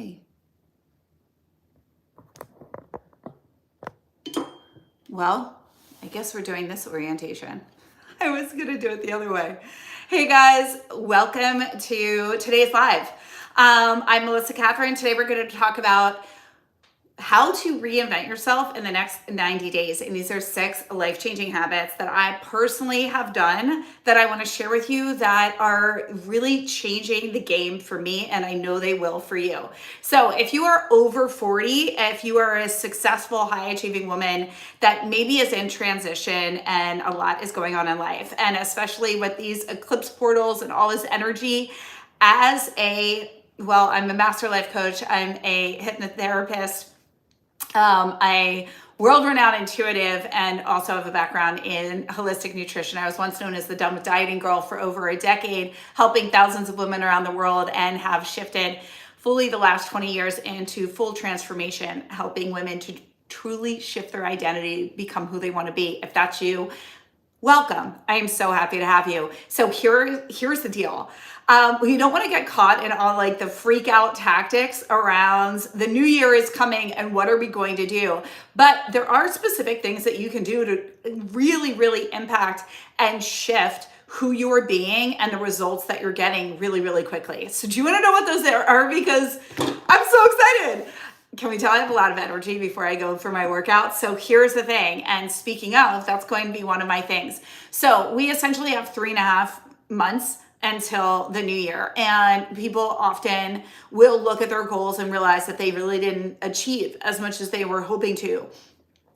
Okay. Well, I guess we're doing this orientation. I was going to do it the other way. Hey guys, welcome to today's live. I'm Melissa Catherine. Today we're going to talk about how to reinvent yourself in the next 90 days. And these are 6 life-changing habits that I personally have done that I want to share with you that are really changing the game for me, and I know they will for you. So if you are over 40, if you are a successful, high-achieving woman that maybe is in transition and a lot is going on in life, and especially with these eclipse portals and all this energy, I'm a master life coach, I'm a hypnotherapist, a world-renowned intuitive, and also have a background in holistic nutrition. I was once known as the Done with Dieting Girl for over a decade, helping thousands of women around the world, and have shifted fully the last 20 years into full transformation, helping women to truly shift their identity, become who they want to be. If that's you, welcome. I am so happy to have you. So here's the deal. You don't want to get caught in all like the freak out tactics around the new year is coming and what are we going to do? But there are specific things that you can do to really, really impact and shift who you're being and the results that you're getting really, really quickly. So do you want to know what those are? Because I'm so excited. Can we tell I have a lot of energy before I go for my workout? So here's the thing. And speaking of, that's going to be one of my things. So we essentially have 3.5 months until the new year. And people often will look at their goals and realize that they really didn't achieve as much as they were hoping to.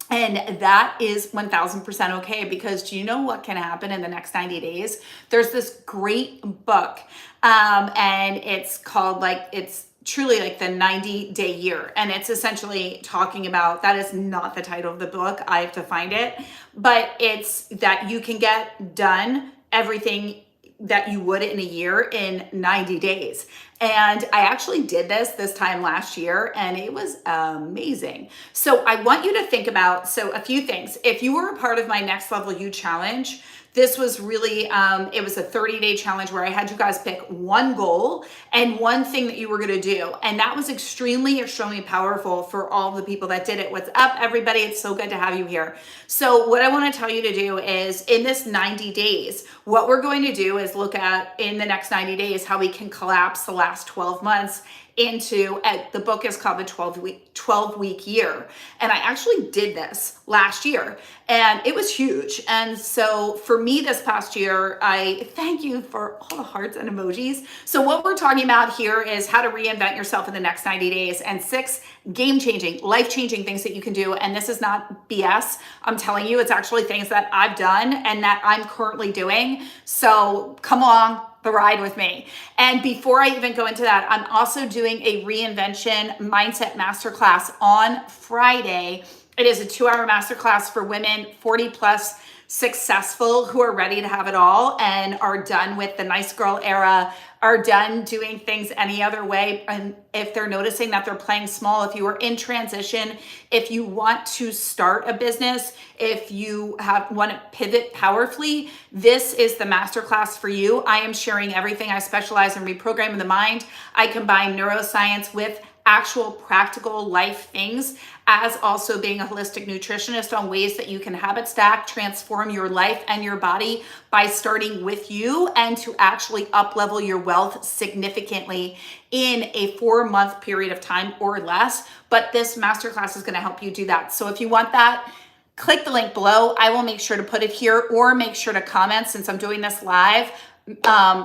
And that is 1000% okay, because do you know what can happen in the next 90 days? There's this great book, and it's called it's truly like the 90-day year. And it's essentially talking about, that is not the title of the book, I have to find it, but it's that you can get done everything that you would in a year in 90 days. And I actually did this time last year, and it was amazing. So I want you to think about, a few things. If you were a part of my Next Level You challenge, this was really, it was a 30-day challenge where I had you guys pick one goal and one thing that you were gonna do. And that was extremely, extremely powerful for all the people that did it. What's up, everybody? It's so good to have you here. So what I wanna tell you to do is, in this 90 days, what we're going to do is look at, in the next 90 days, how we can collapse the last 12 months into, the book is called the 12-week year. And I actually did this last year, and it was huge. And so for me this past year, I thank you for all the hearts and emojis. So what we're talking about here is how to reinvent yourself in the next 90 days, and 6 game-changing, life-changing things that you can do. And this is not BS. I'm telling you, it's actually things that I've done and that I'm currently doing. So come along the ride with me. And before I even go into that, I'm also doing a reinvention mindset masterclass on Friday. It is a 2-hour masterclass for women 40 plus successful who are ready to have it all and are done with the nice girl era, are done doing things any other way. And if they're noticing that they're playing small, if you are in transition, if you want to start a business, if you want to pivot powerfully, this is the masterclass for you. I am sharing everything. I specialize in reprogramming the mind. I combine neuroscience with actual practical life things, as also being a holistic nutritionist, on ways that you can habit stack, transform your life and your body by starting with you, and to actually up level your wealth significantly in a 4-month period of time or less. But this masterclass is going to help you do that. So if you want that, click the link below. I will make sure to put it here, or make sure to comment, since I'm doing this live,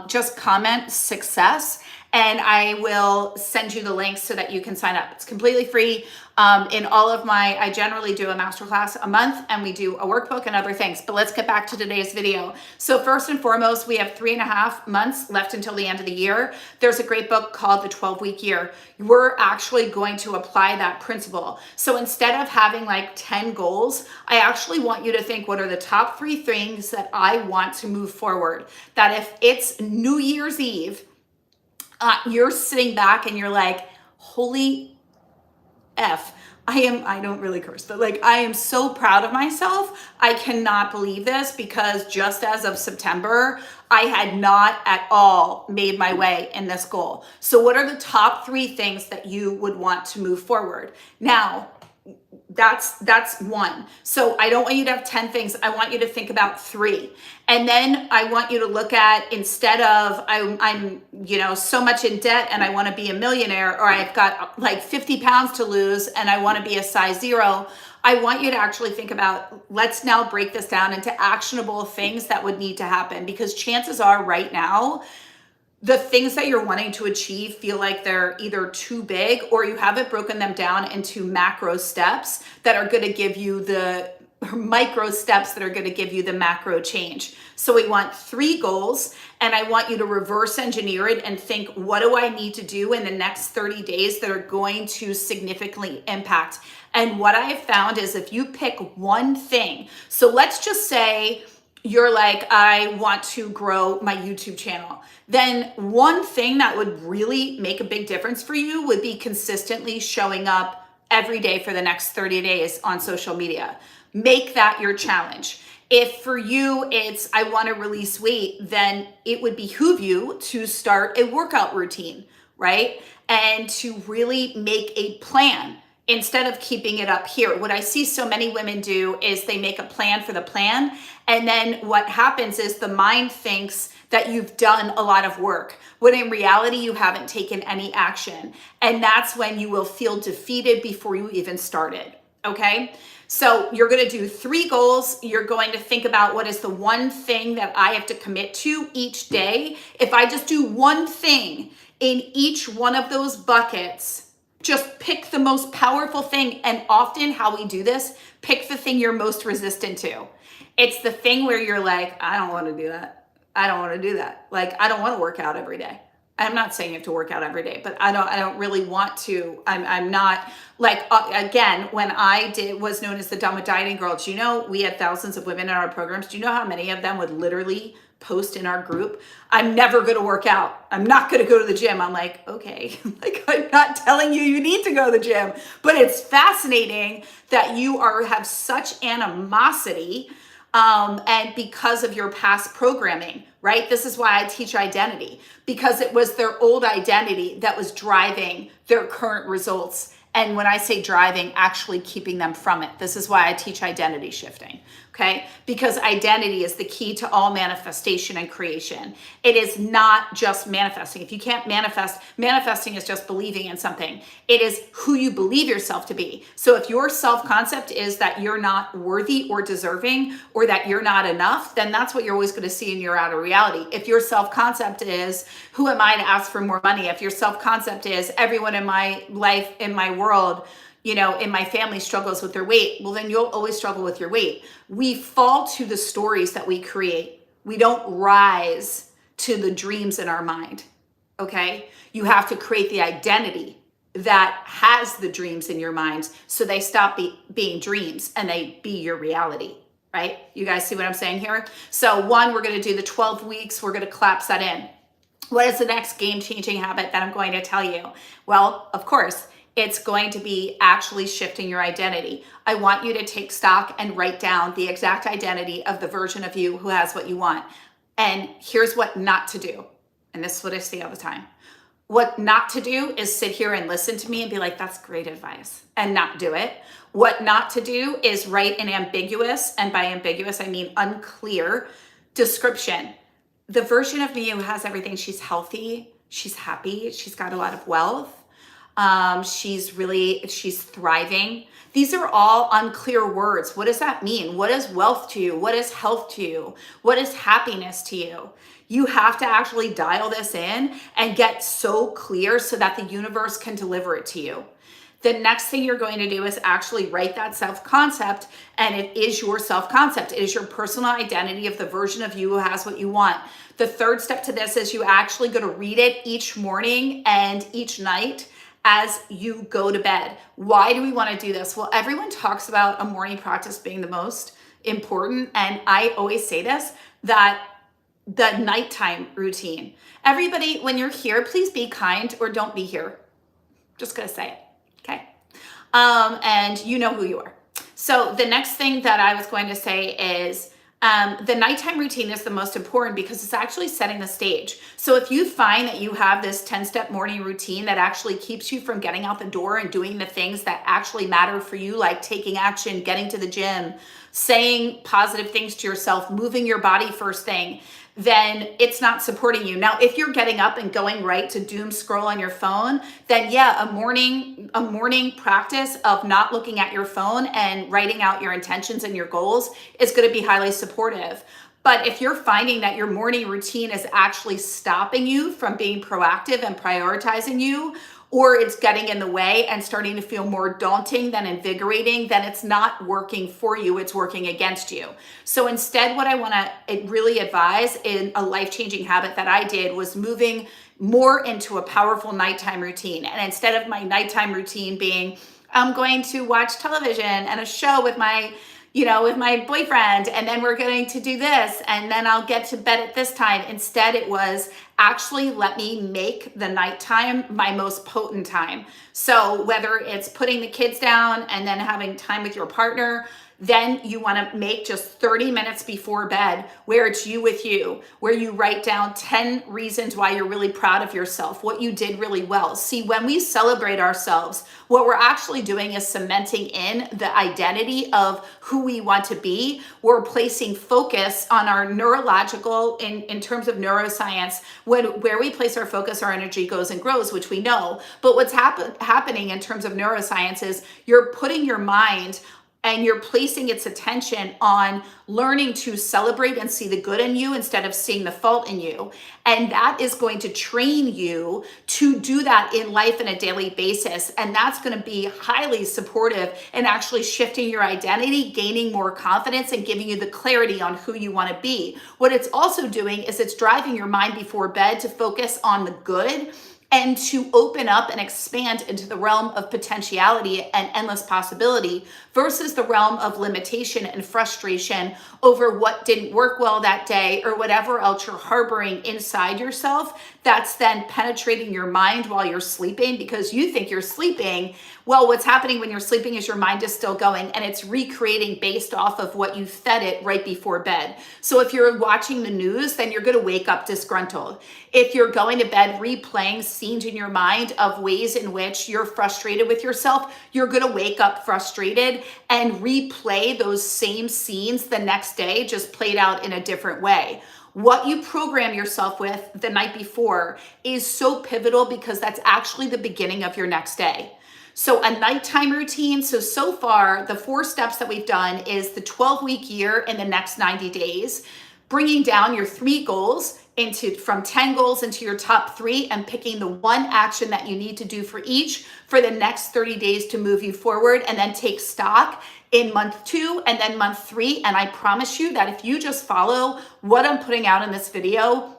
just comment success, and I will send you the links so that you can sign up. It's completely free. I generally do a masterclass a month, and we do a workbook and other things. But let's get back to today's video. So first and foremost, we have 3.5 months left until the end of the year. There's a great book called The 12-Week Year. We're actually going to apply that principle. So instead of having like 10 goals, I actually want you to think, what are the top 3 things that I want to move forward? That if it's New Year's Eve, you're sitting back and you're like, holy F, I don't really curse, but like, I am so proud of myself. I cannot believe this because just as of September, I had not at all made my way in this goal. So what are the top 3 things that you would want to move forward? Now, that's one. So I don't want you to have 10 things. I want you to think about 3. And then I want you to look at, instead of I'm so much in debt and I want to be a millionaire, or I've got like 50 pounds to lose and I want to be a size 0. I want you to actually think about, let's now break this down into actionable things that would need to happen, because chances are right now, the things that you're wanting to achieve feel like they're either too big, or you haven't broken them down into macro steps that are going to give you the micro steps that are going to give you the macro change. So we want 3 goals, and I want you to reverse engineer it and think, what do I need to do in the next 30 days that are going to significantly impact? And what I have found is, if you pick one thing, so let's just say you're like, I want to grow my YouTube channel, then one thing that would really make a big difference for you would be consistently showing up every day for the next 30 days on social media. Make that your challenge. If for you it's, I want to release weight, then it would behoove you to start a workout routine, right? And to really make a plan instead of keeping it up here. What I see so many women do is they make a plan for the plan. And then what happens is the mind thinks that you've done a lot of work, when in reality, you haven't taken any action. And that's when you will feel defeated before you even started. Okay. So you're going to do 3 goals. You're going to think about, what is the one thing that I have to commit to each day? If I just do one thing in each one of those buckets, just pick the most powerful thing. And often how we do this, pick the thing you're most resistant to. It's the thing where you're like, I don't want to do that. I don't want to do that. Like, I don't want to work out every day. I'm not saying you have to work out every day, but I don't really want to. I'm not like, again, when I was known as the Done with Dieting Girl, do you know, we had thousands of women in our programs. Do you know how many of them would literally post in our group, I'm never going to work out. I'm not going to go to the gym. I'm like, okay, like, I'm not telling you need to go to the gym, but it's fascinating that you have such animosity, and because of your past programming, right? This is why I teach identity, because it was their old identity that was driving their current results. And when I say driving, actually keeping them from it. This is why I teach identity shifting, okay? Because identity is the key to all manifestation and creation. It is not just manifesting. If you can't manifest, manifesting is just believing in something. It is who you believe yourself to be. So if your self-concept is that you're not worthy or deserving, or that you're not enough, then that's what you're always going to see in your outer reality. If your self-concept is, who am I to ask for more money? If your self-concept is, everyone in my life, in my world, in my family struggles with their weight, well, then you'll always struggle with your weight. We fall to the stories that we create. We don't rise to the dreams in our mind, okay? You have to create the identity that has the dreams in your mind, so they stop being dreams and they be your reality, right? You guys see what I'm saying here? So 1, we're going to do the 12 weeks. We're going to collapse that in. What is the next game-changing habit that I'm going to tell you? Well, of course, it's going to be actually shifting your identity. I want you to take stock and write down the exact identity of the version of you who has what you want. And here's what not to do. And this is what I say all the time. What not to do is sit here and listen to me and be like, that's great advice, and not do it. What not to do is write an ambiguous, and by ambiguous, I mean unclear, description. The version of me who has everything, she's healthy, she's happy, she's got a lot of wealth. She's thriving. These are all unclear words. What does that mean? What is wealth to you? What is health to you? What is happiness to you? You have to actually dial this in and get so clear so that the universe can deliver it to you. The next thing you're going to do is actually write that self-concept, and it is your self-concept. It is your personal identity of the version of you who has what you want. The third step to this is you actually going to read it each morning and each night as you go to bed. Why do we want to do this? Well, everyone talks about a morning practice being the most important. And I always say this, that the nighttime routine. Everybody, when you're here, please be kind or don't be here. Just going to say it. Okay. And you know who you are. So the next thing that I was going to say is the nighttime routine is the most important because it's actually setting the stage. So if you find that you have this 10-step morning routine that actually keeps you from getting out the door and doing the things that actually matter for you, like taking action, getting to the gym, saying positive things to yourself, moving your body first thing, then it's not supporting you. Now, if you're getting up and going right to doom scroll on your phone, then yeah, a morning practice of not looking at your phone and writing out your intentions and your goals is going to be highly supportive. But if you're finding that your morning routine is actually stopping you from being proactive and prioritizing you, or it's getting in the way and starting to feel more daunting than invigorating, then it's not working for you, it's working against you. So instead, what I wanna really advise in a life-changing habit that I did was moving more into a powerful nighttime routine. And instead of my nighttime routine being, I'm going to watch television and a show with my boyfriend, and then we're going to do this, and then I'll get to bed at this time. Instead, it was actually let me make the nighttime my most potent time. So whether it's putting the kids down and then having time with your partner, then you want to make just 30 minutes before bed where it's you with you, where you write down 10 reasons why you're really proud of yourself, what you did really well. See, when we celebrate ourselves, what we're actually doing is cementing in the identity of who we want to be. We're placing focus on our neurological, in terms of neuroscience, where we place our focus, our energy goes and grows, which we know. But what's happening in terms of neuroscience is you're putting your mind and you're placing its attention on learning to celebrate and see the good in you instead of seeing the fault in you. And that is going to train you to do that in life on a daily basis. And that's going to be highly supportive in actually shifting your identity, gaining more confidence, and giving you the clarity on who you want to be. What it's also doing is it's driving your mind before bed to focus on the good and to open up and expand into the realm of potentiality and endless possibility versus the realm of limitation and frustration over what didn't work well that day or whatever else you're harboring inside yourself that's then penetrating your mind while you're sleeping because you think you're sleeping. Well, what's happening when you're sleeping is your mind is still going and it's recreating based off of what you fed it right before bed. So if you're watching the news, then you're going to wake up disgruntled. If you're going to bed replaying scenes in your mind of ways in which you're frustrated with yourself, you're going to wake up frustrated and replay those same scenes the next day, just played out in a different way. What you program yourself with the night before is so pivotal because that's actually the beginning of your next day. So a nighttime routine. So far, the 4 steps that we've done is the 12-week year in the next 90 days, bringing down your 3 goals from 10 goals into your top 3 and picking the one action that you need to do for each for the next 30 days to move you forward, and then take stock in month 2 and then month 3. And I promise you that if you just follow what I'm putting out in this video,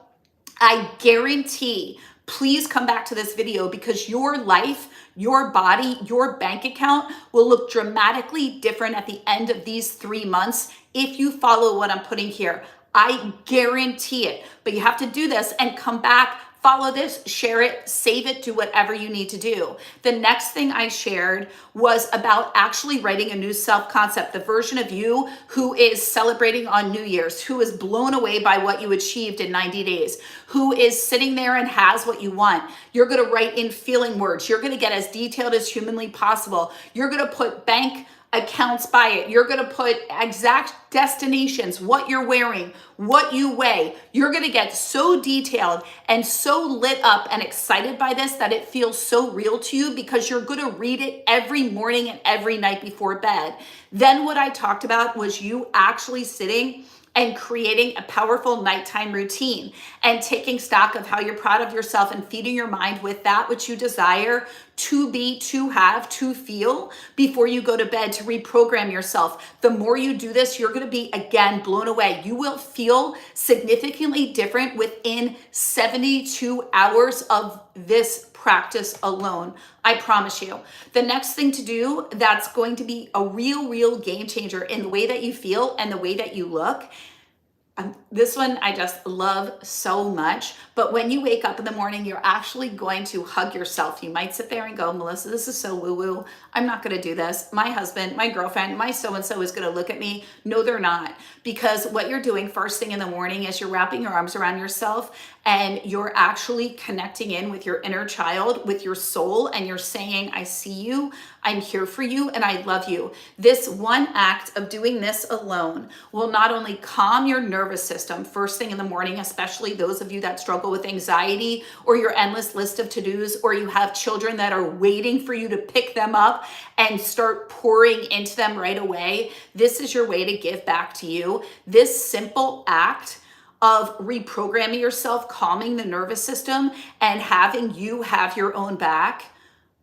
I guarantee, please come back to this video because your life, your body, your bank account will look dramatically different at the end of these 3 months if you follow what I'm putting here. I guarantee it. But you have to do this and come back, follow this, share it, save it, do whatever you need to do. The next thing I shared was about actually writing a new self-concept, the version of you who is celebrating on New Year's, who is blown away by what you achieved in 90 days, who is sitting there and has what you want. You're going to write in feeling words. You're going to get as detailed as humanly possible. You're going to put bank accounts by it. You're going to put exact destinations, what you're wearing, what you weigh. You're going to get so detailed and so lit up and excited by this that it feels so real to you because you're going to read it every morning and every night before bed. Then what I talked about was you actually sitting and creating a powerful nighttime routine and taking stock of how you're proud of yourself and feeding your mind with that which you desire to be, to have, to feel before you go to bed, to reprogram yourself. The more you do this, you're going to be, again, blown away. You will feel significantly different within 72 hours of this practice alone. I promise you. The next thing to do that's going to be a real game changer in the way that you feel and the way that you look This one I just love so much. But when you wake up in the morning, you're actually going to hug yourself. You might sit there and go, Melissa, this is so woo-woo. I'm not going to do this. My husband, my girlfriend, my so-and-so is going to look at me. No, they're not. Because what you're doing first thing in the morning is you're wrapping your arms around yourself and you're actually connecting in with your inner child, with your soul, and you're saying, I see you, I'm here for you, and I love you. This one act of doing this alone will not only calm your nervous system first thing in the morning, especially those of you that struggle with anxiety or your endless list of to-dos, or you have children that are waiting for you to pick them up and start pouring into them right away. This is your way to give back to you. This simple act of reprogramming yourself, calming the nervous system, and having you have your own back,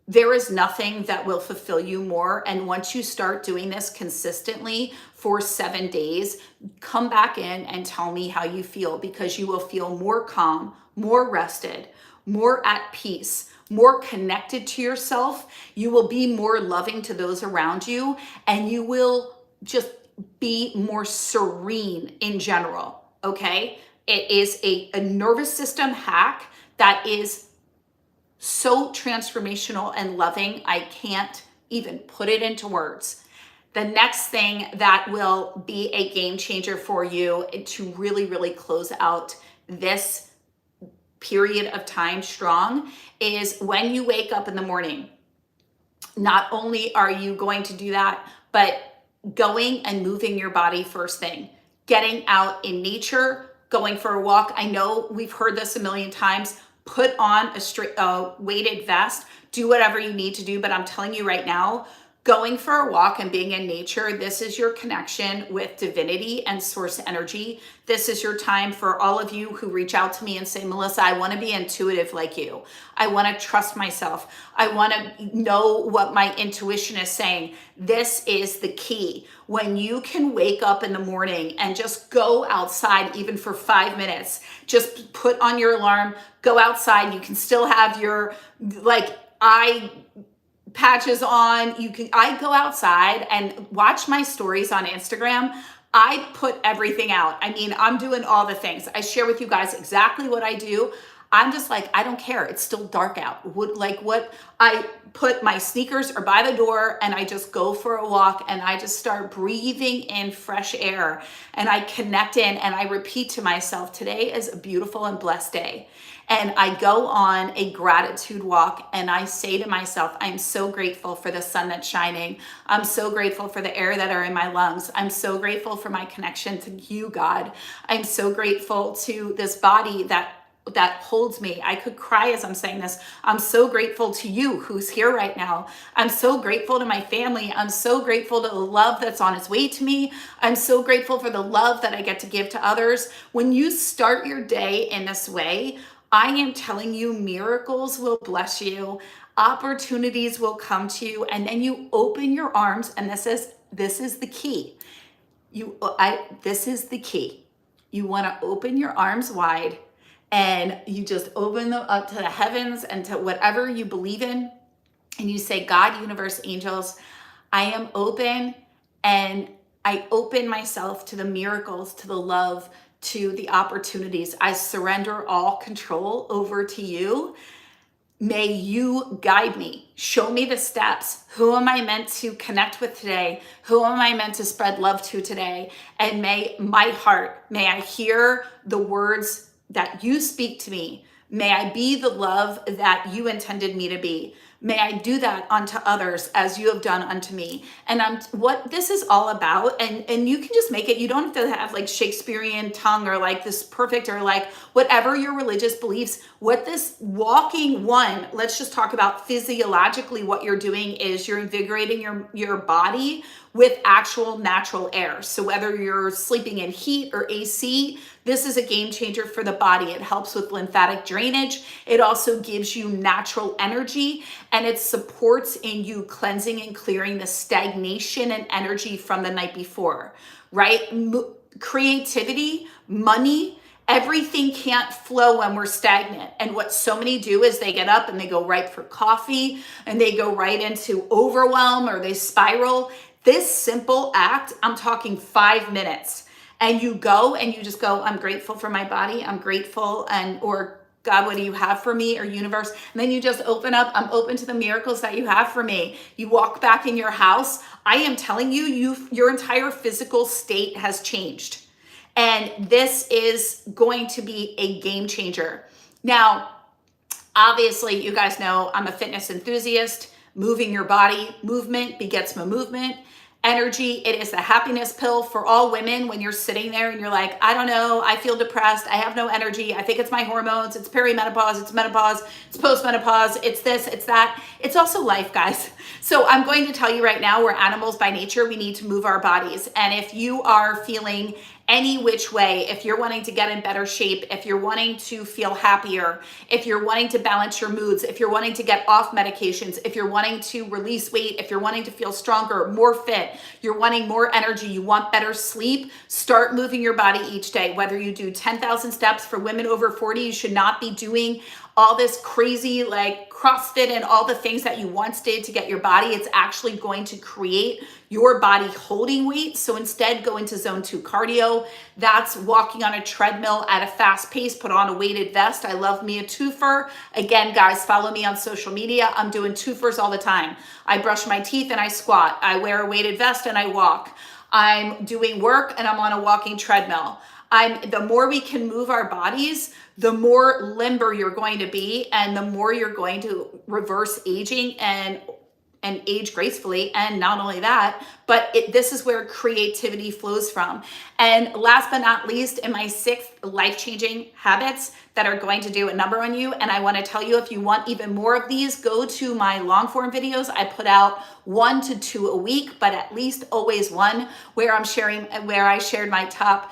there is nothing that will fulfill you more. And once you start doing this consistently for 7 days, come back in and tell me how you feel, because you will feel more calm, more rested, more at peace, more connected to yourself. You will be more loving to those around you, and you will just be more serene in general. Okay? It is a nervous system hack that is so transformational and loving. I can't even put it into words. The next thing that will be a game changer for you to really, really close out this period of time strong is when you wake up in the morning. Not only are you going to do that, but going and moving your body first thing, getting out in nature, going for a walk. I know we've heard this a million times. Put on a weighted vest, do whatever you need to do. But I'm telling you right now, going for a walk and being in nature, this is your connection with divinity and source energy. This is your time for all of you who reach out to me and say, Melissa, I want to be intuitive like you. I want to trust myself. I want to know what my intuition is saying. This is the key. When you can wake up in the morning and just go outside, even for 5 minutes, just put on your alarm, go outside. You can still have your eye patches on. I go outside and watch my stories on Instagram. I put everything out. I mean, I'm doing all the things. I share with you guys exactly what I do. I'm just like, I don't care. It's still dark out. What I put my sneakers are by the door and I just go for a walk and I just start breathing in fresh air and I connect in and I repeat to myself, today is a beautiful and blessed day. And I go on a gratitude walk and I say to myself, I'm so grateful for the sun that's shining. I'm so grateful for the air that are in my lungs. I'm so grateful for my connection to you, God. I'm so grateful to this body that holds me. I could cry as I'm saying this. I'm so grateful to you who's here right now. I'm so grateful to my family. I'm so grateful to the love that's on its way to me. I'm so grateful for the love that I get to give to others. When you start your day in this way, I am telling you, miracles will bless you. Opportunities will come to you, and then you open your arms, and this is the key. This is the key. You want to open your arms wide, and you just open them up to the heavens and to whatever you believe in, and you say, God, universe, angels, I am open, and I open myself to the miracles, to the love, to the opportunities. I surrender all control over to you. May you guide me. Show me the steps. Who am I meant to connect with today? Who am I meant to spread love to today? And may my heart, may I hear the words that you speak to me. May I be the love that you intended me to be. May I do that unto others as you have done unto me. And what this is all about, and you can just make it, you don't have to have like Shakespearean tongue or like this perfect or like whatever your religious beliefs. What this walking one, let's just talk about physiologically what you're doing is you're invigorating your body with actual natural air. So whether you're sleeping in heat or AC, this is a game changer for the body. It helps with lymphatic drainage. It also gives you natural energy, and it supports in you cleansing and clearing the stagnation and energy from the night before, right? Creativity, money, everything can't flow when we're stagnant. And what so many do is they get up and they go right for coffee and they go right into overwhelm or they spiral. This simple act, I'm talking 5 minutes. and you go and you just go, I'm grateful for my body. I'm grateful, or God, what do you have for me, or universe? And then you just open up, I'm open to the miracles that you have for me. You walk back in your house. I am telling you, your entire physical state has changed. And this is going to be a game changer. Now, obviously, you guys know I'm a fitness enthusiast. Moving your body, movement begets movement. Energy, it is the happiness pill for all women. When you're sitting there and you're like, I don't know, I feel depressed, I have no energy, I think it's my hormones, it's perimenopause, it's menopause, it's postmenopause, it's this, it's that. It's also life, guys. So I'm going to tell you right now, we're animals by nature. We need to move our bodies. And if you are feeling any which way, if you're wanting to get in better shape, if you're wanting to feel happier, if you're wanting to balance your moods, if you're wanting to get off medications, if you're wanting to release weight, if you're wanting to feel stronger, more fit, you're wanting more energy, you want better sleep, start moving your body each day. Whether you do 10,000 steps for women over 40, you should not be doing all this crazy like CrossFit and all the things that you once did to get your body. It's actually going to create your body holding weight. So instead, go into zone 2 cardio. That's walking on a treadmill at a fast pace, put on a weighted vest. I love me a twofer. Again, guys, follow me on social media. I'm doing twofers all the time. I brush my teeth and I squat. I wear a weighted vest and I walk. I'm doing work and I'm on a walking treadmill. The more we can move our bodies, the more limber you're going to be, and the more you're going to reverse aging and age gracefully. And not only that, but this is where creativity flows from. And last but not least, in my 6 life-changing habits that are going to do a number on you. And I want to tell you, if you want even more of these, go to my long form videos. I put out 1 to 2 a week, but at least always one, where I shared my top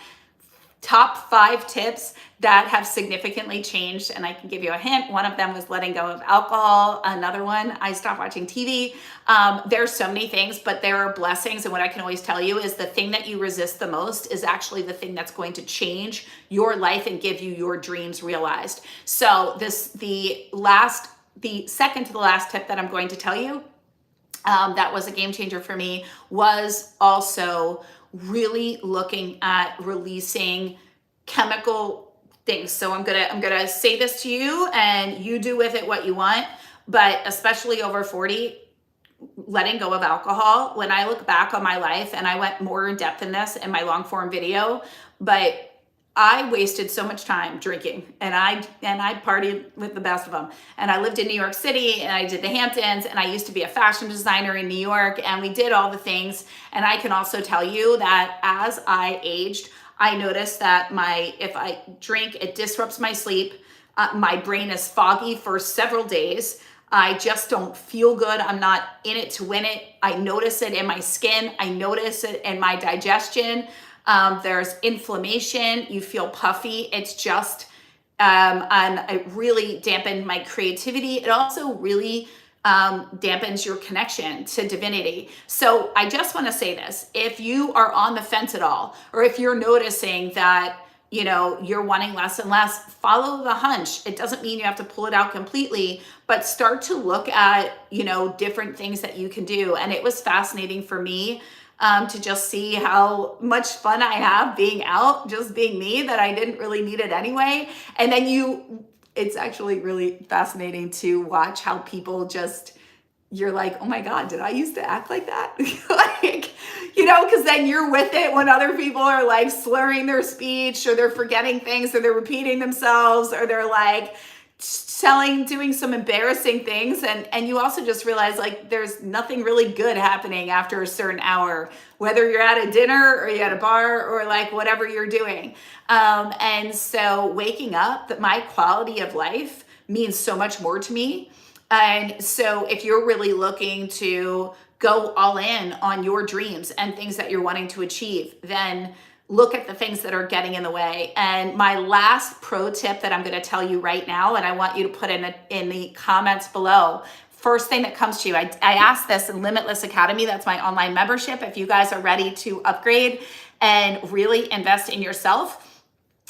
5 tips that have significantly changed. And I can give you a hint. One of them was letting go of alcohol. Another one, I stopped watching TV. There's so many things, but there are blessings. And what I can always tell you is the thing that you resist the most is actually the thing that's going to change your life and give you your dreams realized. So the second to the last tip that I'm going to tell you, that was a game changer for me, was also really looking at releasing chemical things. So I'm gonna say this to you, and you do with it what you want, but especially over 40, letting go of alcohol. When I look back on my life, and I went more in depth in this in my long form video, but I wasted so much time drinking, and I partied with the best of them. And I lived in New York City, and I did the Hamptons, and I used to be a fashion designer in New York, and we did all the things. And I can also tell you that as I aged, I noticed that if I drink, it disrupts my sleep. My brain is foggy for several days. I just don't feel good. I'm not in it to win it. I notice it in my skin. I notice it in my digestion. There's inflammation. You feel puffy. It's just, and it really dampened my creativity. It also really dampens your connection to divinity. So I just want to say this: if you are on the fence at all, or if you're noticing that, you're wanting less and less, follow the hunch. It doesn't mean you have to pull it out completely, but start to look at, different things that you can do. And it was fascinating for me to just see how much fun I have being out, just being me, that I didn't really need it anyway. And then it's actually really fascinating to watch how people you're like, oh my God, did I used to act like that? Because then you're with it when other people are like slurring their speech, or they're forgetting things, or they're repeating themselves, or they're like doing some embarrassing things. And you also just realize like there's nothing really good happening after a certain hour, whether you're at a dinner or you're at a bar or like whatever you're doing. And so waking up, my quality of life means so much more to me. And so if you're really looking to go all in on your dreams and things that you're wanting to achieve, then look at the things that are getting in the way. And my last pro tip that I'm going to tell you right now, and I want you to put in the comments below, first thing that comes to you. I asked this in Limitless Academy. That's my online membership. If you guys are ready to upgrade and really invest in yourself,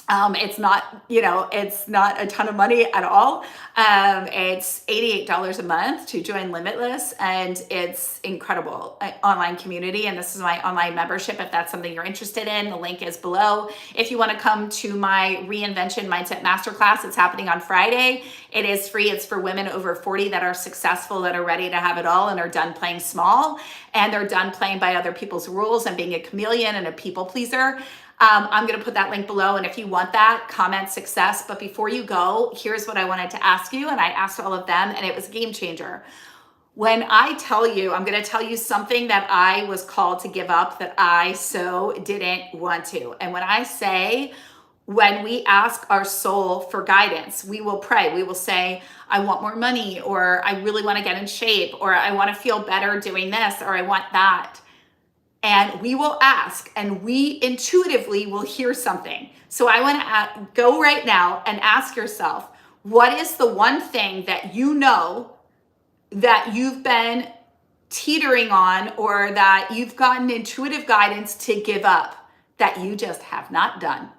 It's not, it's not a ton of money at all. It's $88 a month to join Limitless, and it's incredible online community. And this is my online membership. If that's something you're interested in, the link is below. If you want to come to my Reinvention Mindset Masterclass, it's happening on Friday. It is free. It's for women over 40 that are successful, that are ready to have it all, and are done playing small, and they're done playing by other people's rules and being a chameleon and a people pleaser. I'm going to put that link below. And if you want that, comment success. But before you go, here's what I wanted to ask you. And I asked all of them, and it was a game changer. When I tell you, I'm going to tell you something that I was called to give up that I so didn't want to. And when I say, when we ask our soul for guidance, we will pray. We will say, I want more money, or I really want to get in shape, or I want to feel better doing this, or I want that. And we will ask, and we intuitively will hear something. So I want to go right now and ask yourself, what is the one thing that you know that you've been teetering on, or that you've gotten intuitive guidance to give up that you just have not done?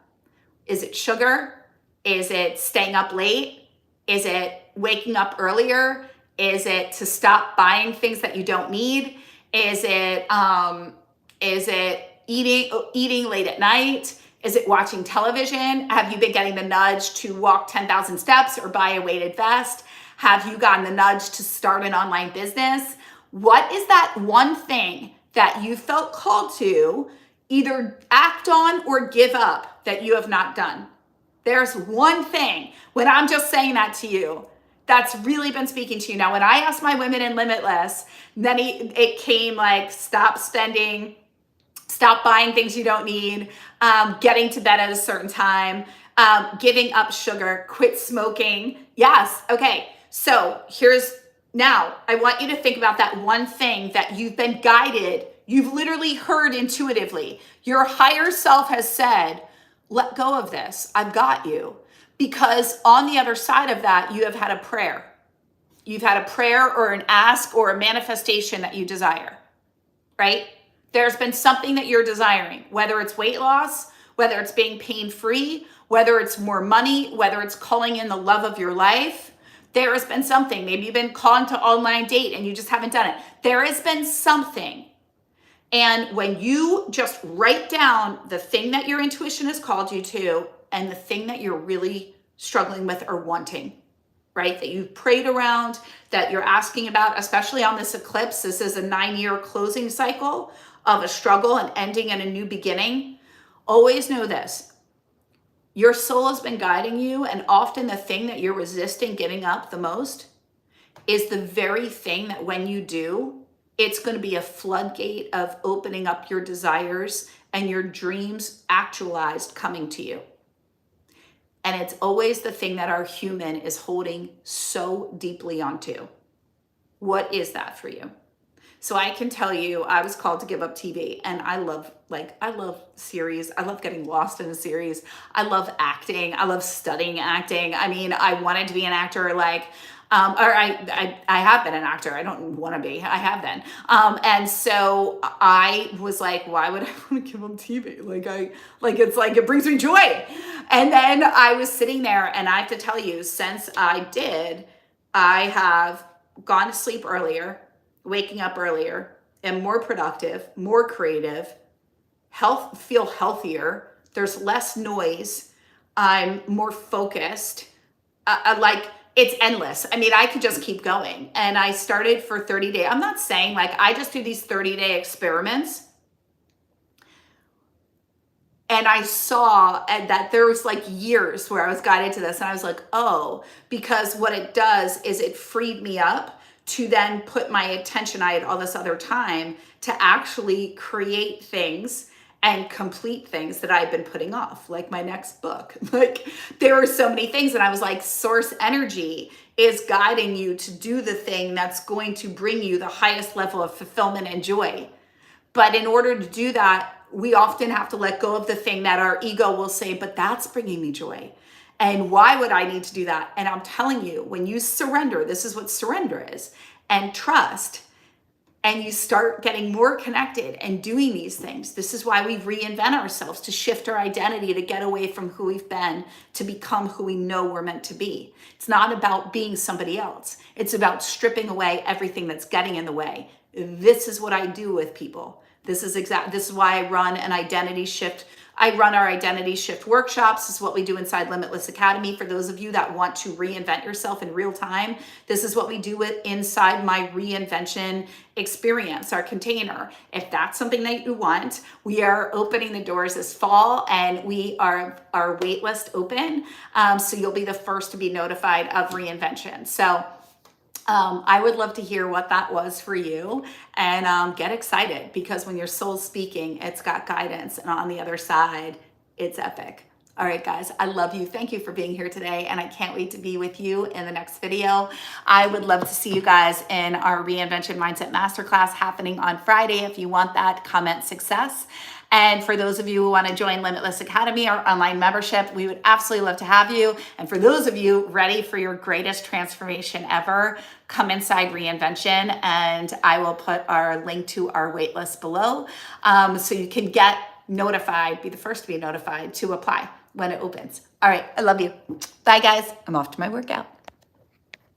Is it sugar? Is it staying up late? Is it waking up earlier? Is it to stop buying things that you don't need? Is it eating late at night? Is it watching television? Have you been getting the nudge to walk 10,000 steps or buy a weighted vest? Have you gotten the nudge to start an online business? What is that one thing that you felt called to either act on or give up that you have not done? There's one thing, when I'm just saying that to you, that's really been speaking to you. Now, when I asked my women in Limitless, then it came like, stop spending, stop buying things you don't need, getting to bed at a certain time, giving up sugar, quit smoking. Yes. Okay. So now I want you to think about that one thing that you've been guided. You've literally heard intuitively. Your higher self has said, let go of this. I've got you. Because on the other side of that, you have had a prayer. You've had a prayer or an ask or a manifestation that you desire, right? There's been something that you're desiring, whether it's weight loss, whether it's being pain-free, whether it's more money, whether it's calling in the love of your life. There has been something. Maybe you've been called to online date and you just haven't done it. There has been something. And when you just write down the thing that your intuition has called you to and the thing that you're really struggling with or wanting, right? That you've prayed around, that you're asking about, especially on this eclipse. This is a 9-year closing cycle of a struggle and ending and a new beginning. Always know this. Your soul has been guiding you, and often the thing that you're resisting giving up the most is the very thing that when you do, it's going to be a floodgate of opening up your desires and your dreams actualized coming to you. And it's always the thing that our human is holding so deeply onto. What is that for you? So I can tell you, I was called to give up TV, and I love series. I love getting lost in a series. I love acting. I love studying acting. I mean, I wanted to be an actor, I have been an actor. I don't want to be. I have been. And so I was like, why would I want to give up TV? It brings me joy. And then I was sitting there, and I have to tell you, since I did, I have gone to sleep earlier, waking up earlier, am more productive, more creative, feel healthier. There's less noise. I'm more focused. It's endless. I mean, I could just keep going. And I started for 30 days. I'm not saying I just do these 30-day experiments. And I saw that there was years where I was guided to this. And I was like, oh, because what it does is it freed me up to then put my attention, I had all this other time to actually create things and complete things that I've been putting off, like my next book. There were so many things, and I was like, source energy is guiding you to do the thing that's going to bring you the highest level of fulfillment and joy. But in order to do that, we often have to let go of the thing that our ego will say, but that's bringing me joy. And why would I need to do that? And I'm telling you, when you surrender, this is what surrender is, and trust, and you start getting more connected and doing these things. This is why we reinvent ourselves, to shift our identity, to get away from who we've been, to become who we know we're meant to be. It's not about being somebody else. It's about stripping away everything that's getting in the way. This is what I do with people. This is why I run an identity shift. I run our identity shift workshops. This is what we do inside Limitless Academy. For those of you that want to reinvent yourself in real time, this is what we do inside my reinvention experience, our container. If that's something that you want, we are opening the doors this fall, and we are our wait list open. So you'll be the first to be notified of reinvention. So I would love to hear what that was for you, and get excited, because when your soul's speaking, it's got guidance, and on the other side, it's epic. All right, guys, I love you. Thank you for being here today, and I can't wait to be with you in the next video. I would love to see you guys in our Reinvention Mindset Masterclass happening on Friday. If you want that, comment success. And for those of you who want to join Limitless Academy, our online membership, we would absolutely love to have you. And for those of you ready for your greatest transformation ever, come inside Reinvention, and I will put our link to our waitlist below, so you can get notified, be the first to be notified to apply when it opens. All right, I love you. Bye, guys. I'm off to my workout.